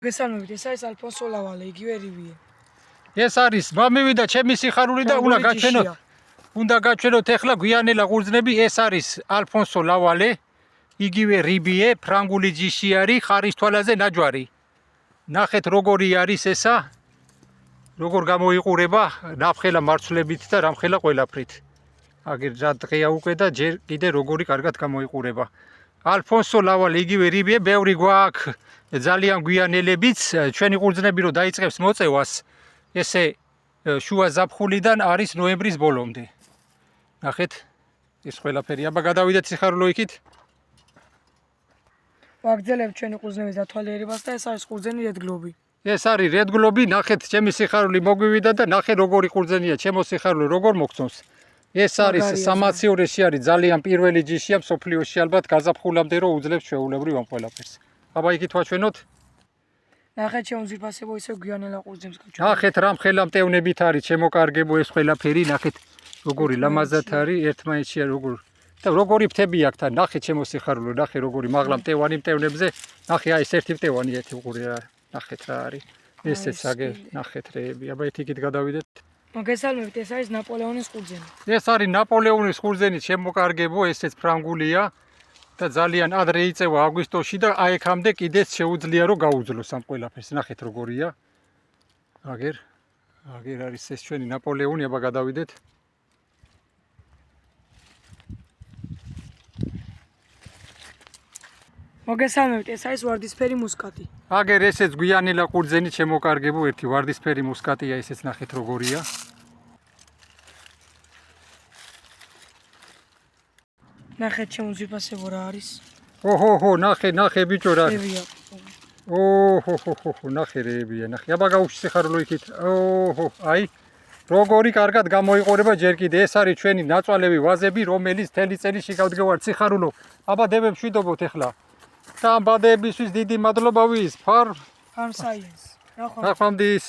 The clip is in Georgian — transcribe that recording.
გესალმებით, ეს არის ალფონსო ლავალე, იგივე რივიე. ეს არის მამივიდა ჩემი სიხარული და უნდა გაჩვენოთ ეხლა გვიანელა ყურძნები. ეს არის ალფონსო ლავალე, იგივე რიბიე, ფრანგული ჯიში არის, ხარის თვალაზე ნაჯვარი. ნახეთ როგორი არის ესა, როგორ გამოიყურება ნაფხელა მარცვლებით და რამხელა ყველაფრით. აგერ რა დღეა უკვე და ჯერ კიდე როგორი კარგად გამოიყურება. ალფონსო ლავალე, იგივე რიბიე, ბევრი გვაქვს ძალიან გვიანელებიც, ჩვენი ყურძნები რო დაიწყებს მოწევას, ესე შუა ზაფხულიდან არის ნოემბრის ბოლომდე. ნახეთ, ეს ყველაფერი. აბა გადავიდეთ სიხარულო იქით. ვაგრძელებთ ჩვენი ყურძნების დათვალიერებას და ეს არის ყურძენი რედგლობი. ეს არის რედგლობი, ნახეთ ჩემი სიხარული მოგვივიდა და ნახე როგორი ყურძენია, ჩემო სიხარული როგორ მოგწონს. ეს არის სამაციურეში არის ძალიან პირველი ჯიშია მსოფლიოში ალბათ გაზაფხულამდე რო უძლებს ჩვეულებრივ ამ ყველაფერს. აბა იქით ვაჩვენოთ. ნახეთ ჩემო ძვირფასებო ისე გვიანელა ყურძნებს გაჩვენე. ნახეთ რამხელა მტევნებით არის ჩემო კარგებო ეს ყველაფერი, ნახეთ როგორი ლამაზად არის ერთმანეთშია როგორ და როგორი ფრთები აქვს თან. ნახეთ ჩემო სიხარულო, ნახე როგორი მაღლა მტევანი მტევნებზე. ნახე აი ეს ერთი მტევანი ერთი უყურე რა. ნახეთ რა არის. ესეც აგერ ნახეთ რეები. აბა იქით გადავიდეთ. მოგესალმებით, ეს არის ნაპოლეონის ყურძენი. ეს არის ნაპოლეონის ყურძენი ჩემო კარგებო, ესეც ფრანგულია და ძალიან ადრე იწევა აგვისტოში და აი აქამდე კიდეც შეუძლია რომ გაუძლოს ამ ყველაფერს. ნახეთ როგორია. აგერ არის ეს ჩვენი ნაპოლეონი, აბა გადავიდეთ. მოგესალმებით, ეს არის ვარდისფერი მუსკატი. აგერ ესეც გვიანელა ყურძენი ჩემო კარგებო, ერთი ვარდისფერი მუსკატია, ესეც ნახეთ როგორია. ნახეთ ჩემო ძვირფასებო რა არის. ოჰოჰო, ნახე ბიჭო რა. რევია. ოჰოჰოჰო, ნახე რეებია, ნახე. აბა გავუშვი სიხარულო იქით. ოჰო, აი როგორი კარგად გამოიყურება ჯერ კიდე. ეს არის ჩვენი ნაწვალები ვაზები, რომელიც მთელი წელი შეგავდგევართ სიხარულო. აბა დებებს შვიდობოთ ეხლა. და ამ ბადეებისთვის დიდი მადლობა ვის? Farm Science. ნახვამდის.